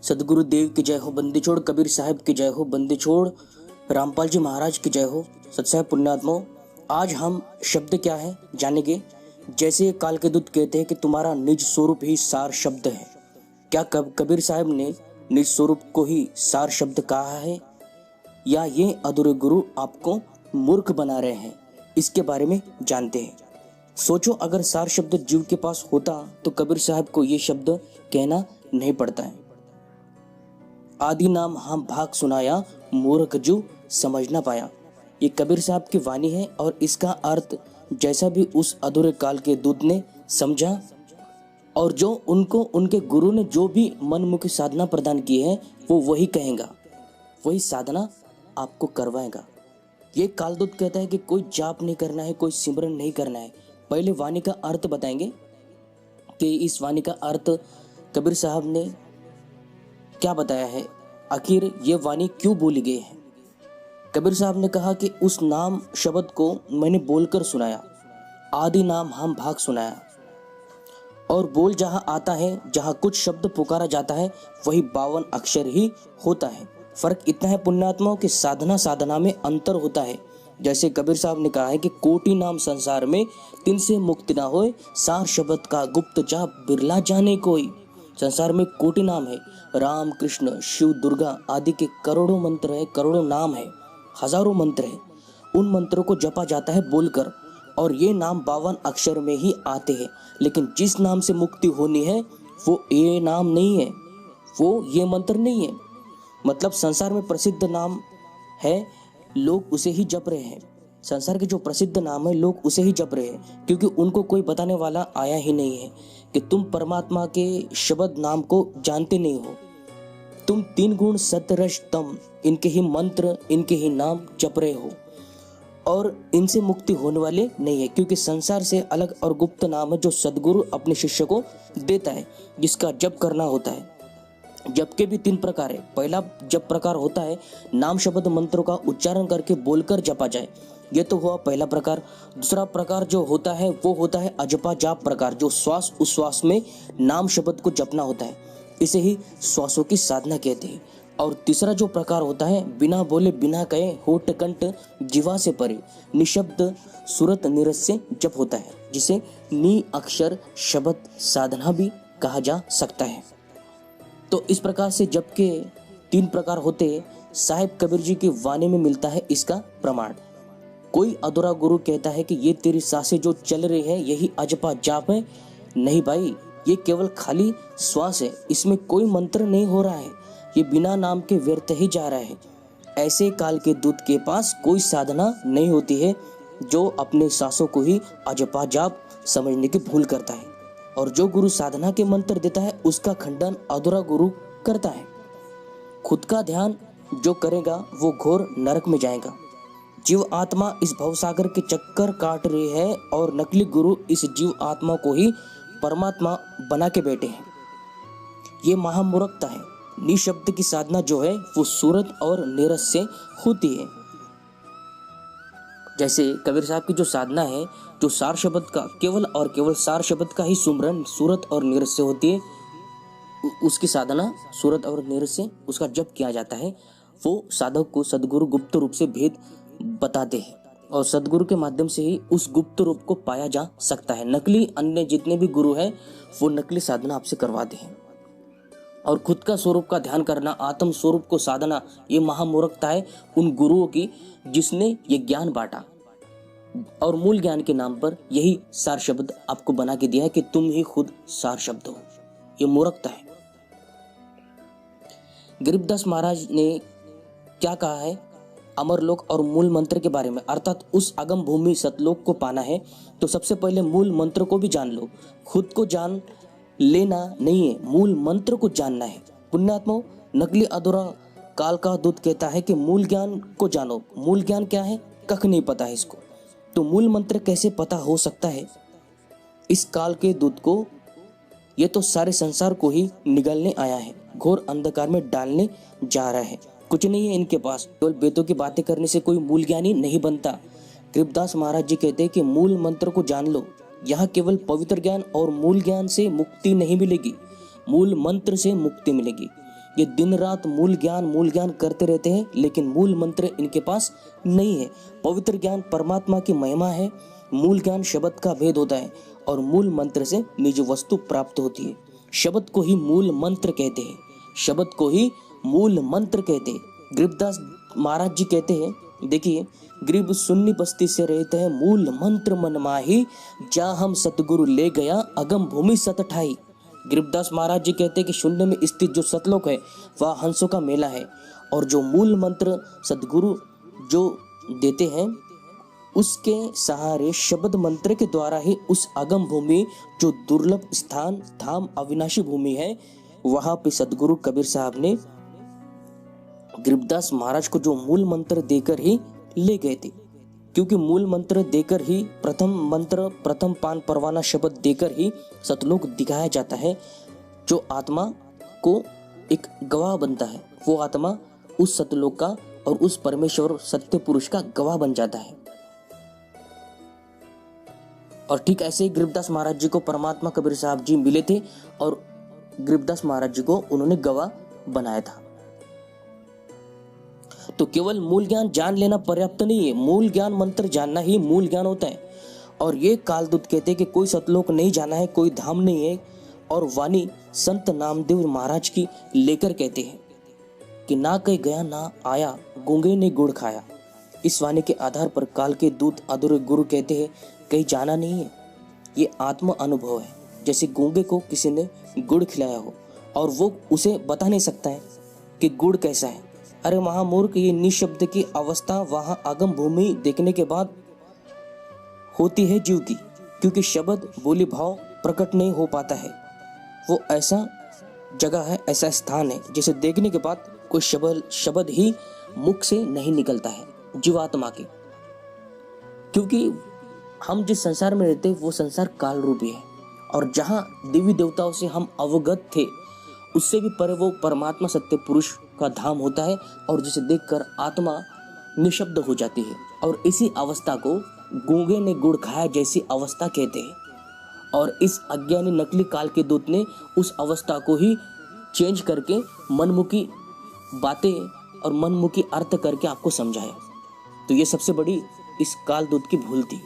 सदगुरु देव की जय हो, बंदी छोड़ कबीर साहब की जय हो, बंदी छोड़ रामपाल जी महाराज की जय हो। सत्साहब पुण्यात्माओं, आज हम शब्द क्या है जानेंगे। जैसे काल के दूत कहते हैं कि तुम्हारा निज स्वरूप ही सार शब्द है, क्या कबीर साहब ने निज स्वरूप को ही सार शब्द कहा है, या ये अधूरे गुरु आपको मूर्ख बना रहे हैं? इसके बारे में जानते हैं। सोचो, अगर सार शब्द जीव के पास होता तो कबीर साहब को ये शब्द कहना नहीं पड़ता है। आदि नाम हम भाग सुनाया, मूर्ख जू समझ ना पाया। ये कबीर साहब की वाणी है और इसका अर्थ जैसा भी उस अधूरे काल के दूत ने समझा और जो उनको उनके गुरु ने जो भी मनमुखी साधना प्रदान की है वो वही कहेगा, वही साधना आपको करवाएगा। ये कालदूत कहता है कि कोई जाप नहीं करना है, कोई सिमरन नहीं करना है। पहले वाणी का अर्थ बताएंगे कि इस वाणी का अर्थ कबीर साहब ने क्या बताया है, आखिर ये वाणी क्यों बोली गई है। कबीर साहब ने कहा कि उस नाम शब्द को मैंने बोलकर सुनाया, आदि नाम हम भाग सुनाया। और बोल जहां आता है, जहां कुछ शब्द पुकारा जाता है, वही 52 अक्षर ही होता है। फर्क इतना है पुण्यात्माओं कि साधना में अंतर होता है। जैसे कबीर साहब ने कहा है कि कोटि नाम संसार में, तिन से मुक्ति ना होए, सार शब्द का गुप्त जाप बिरला जाने कोई। संसार में कोटि नाम है, राम कृष्ण शिव दुर्गा आदि के करोड़ों मंत्र है, करोड़ों नाम है, हजारों मंत्र है। उन मंत्रों को जपा जाता है बोलकर, और ये नाम 52 अक्षर में ही आते हैं। लेकिन जिस नाम से मुक्ति होनी है वो ये नाम नहीं है, वो ये मंत्र नहीं है। मतलब संसार में प्रसिद्ध नाम है, लोग उसे ही जप रहे हैं। संसार के जो प्रसिद्ध नाम है लोग उसे ही जप रहे हैं, क्योंकि उनको कोई बताने वाला आया ही नहीं है कि तुम परमात्मा के शब्द नाम को जानते नहीं हो। तुम 3 गुण सत्य रज तम, इनके ही मंत्र, इनके ही नाम जप रहे हो और इनसे मुक्ति होने वाले नहीं है। क्योंकि संसार से अलग और गुप्त नाम है जो सदगुरु अपने शिष्य को देता है, जिसका जप करना होता है। जप के भी 3 प्रकार है। पहला जप प्रकार होता है नाम शब्द मंत्रों का उच्चारण करके बोलकर जपा जाए, ये तो हुआ पहला प्रकार। दूसरा प्रकार जो होता है वो होता है अजपा जाप प्रकार, जो श्वास उश्वास में नाम शब्द को जपना होता है, इसे ही श्वासों की साधना कहते हैं। और तीसरा जो प्रकार होता है बिना बोले बिना कहे, होठ कंठ जीवा से परे, निशब्द सुरत निरस से जप होता है, जिसे नी अक्षर शब्द साधना भी कहा जा सकता है। तो इस प्रकार से जप के 3 प्रकार होते साहिब कबीर जी की वाणी में मिलता है इसका प्रमाण। कोई अधूरा गुरु कहता है कि ये तेरी सांसें जो चल रही है यही अजपा जाप है। नहीं भाई, ये केवल खाली श्वास है, इसमें कोई मंत्र नहीं हो रहा है, ये बिना नाम के व्यर्थ ही जा रहा है। ऐसे काल के दूत के पास कोई साधना नहीं होती है, जो अपने सांसों को ही अजपा जाप समझने की भूल करता है। और जो गुरु साधना के मंत्र देता है उसका खंडन अधूरा गुरु करता है। खुद का ध्यान जो करेगा वो घोर नरक में जाएगा। जीव आत्मा इस भवसागर के चक्कर काट रही है और नकली गुरु इस जीव आत्मा को ही परमात्मा बना के बैठे हैं। ये महामूर्खता है। निशब्द की साधना जो है वो सूरत और नीरस से होती है। जैसे कबीर साहब की जो साधना है, जो सार शब्द का केवल और केवल सार शब्द का ही सुमरन सूरत और नीरस से होती है, उसकी साधना सूरत और नीरस से उसका जप किया जाता है। वो साधक को सदगुरु गुप्त रूप से भेद बताते हैं और सदगुरु के माध्यम से ही उस गुप्त रूप को पाया जा सकता है। नकली अन्य जितने भी गुरु हैं वो नकली साधना आपसे करवाते हैं। और खुद का स्वरूप का ध्यान करना, आत्म स्वरूप को साधना, ये महामूर्खता है उन गुरुओं की जिसने ये ज्ञान बांटा और मूल ज्ञान के नाम पर यही सार शब्द आपको बना के दिया है कि तुम ही खुद सार शब्द हो। ये मूर्खता है। गरीबदास महाराज ने क्या कहा है अमरलोक और मूल मंत्र के बारे में, अर्थात उस अगम भूमि सतलोक को पाना है तो सबसे पहले मूल मंत्र को भी जान लो। खुद को जान लेना नहीं है, मूल मंत्र को जानना है। पुण्यात्माओं, नकली अधूरा काल का दूत कहता है कि मूल ज्ञान को जानो। मूल ज्ञान क्या है? कख नहीं पता है इसको, तो मूल मंत्र कैसे पता हो सकता है इस काल के दूत को? ये तो सारे संसार को ही निगलने आया है, घोर अंधकार में डालने जा रहा है। कुछ नहीं है इनके पास, केवल बेतों की बातें करने से कोई मूल ज्ञानी नहीं बनता। गरीबदास महाराज जी कहते हैं कि मूल मंत्र को जान लो। यहाँ केवल पवित्र ज्ञान और मूल ज्ञान से मुक्ति नहीं मिलेगी, मूल मंत्र से मुक्ति मिलेगी। ये दिन रात मूल ज्ञान करते रहते हैं, लेकिन मूल मंत्र इनके पास नहीं है। पवित्र ज्ञान परमात्मा की महिमा है, मूल ज्ञान शब्द का भेद होता है और मूल मंत्र से निज वस्तु प्राप्त होती है। शब्द को ही मूल मंत्र कहते हैं, शब्द को ही मूल मंत्र कहते हैं। गरीबदास महाराज जी कहते हैं, देखिए, गरीब सुन्नी बस्ती से रहते हैं, मूल मंत्र मन माही, जा हम सतगुरु ले गया अगम भूमि सत ठाई। गरीबदास महाराज जी कहते हैं कि शून्य में स्थित जो सतलोक है वह हंसों का मेला है, और जो मूल मंत्र सतगुरु जो देते हैं उसके सहारे शब्द मंत्र के द्वारा ही उस अगम भूमि जो दुर्लभ स्थान धाम अविनाशी भूमि है, वहां पे सतगुरु कबीर साहब ने गरीबदास महाराज को जो मूल मंत्र देकर ही ले गए थे। क्योंकि मूल मंत्र देकर ही, प्रथम मंत्र, प्रथम पान परवाना शब्द देकर ही सतलोक दिखाया जाता है। जो आत्मा को एक गवाह बनता है, वो आत्मा उस सतलोक का और उस परमेश्वर सत्य पुरुष का गवाह बन जाता है। और ठीक ऐसे ही गरीबदास महाराज जी को परमात्मा कबीर साहब जी मिले थे और गरीबदास महाराज जी को उन्होंने गवाह बनाया था। तो केवल मूल ज्ञान जान लेना पर्याप्त नहीं है, मूल ज्ञान मंत्र जानना ही मूल ज्ञान होता है। और ये कालदूत कहते हैं कि कोई सतलोक नहीं जाना है, कोई धाम नहीं है। और वाणी संत नामदेव महाराज की लेकर कहते हैं कि ना कहीं गया ना आया, गूंगे ने गुड़ खाया। इस वाणी के आधार पर काल के दूत अधूरे गुरु कहते हैं कहीं जाना नहीं है, ये आत्म अनुभव है। जैसे गूंगे को किसी ने गुड़ खिलाया हो और वो उसे बता नहीं सकता है कि गुड़ कैसा है। अरे महामूर्ख, ये निशब्द की अवस्था वहां आगम भूमि देखने के बाद होती है जीव की, क्योंकि शब्द बोली भाव प्रकट नहीं हो पाता है। वो ऐसा जगह है, ऐसा स्थान है जिसे देखने के बाद कोई शब्द ही मुख से नहीं निकलता है जीवात्मा के। क्योंकि हम जिस संसार में रहते हैं वो संसार काल रूपी है, और जहाँ देवी देवताओं से हम अवगत थे उससे भी परे वो परमात्मा सत्य पुरुष का धाम होता है, और जिसे देखकर आत्मा निशब्द हो जाती है। और इसी अवस्था को गूंगे ने गुड़ खाया जैसी अवस्था कहते हैं। और इस अज्ञानी नकली काल के दूत ने उस अवस्था को ही चेंज करके मनमुखी बातें और मनमुखी अर्थ करके आपको समझाया। तो ये सबसे बड़ी इस काल दूत की भूल थी।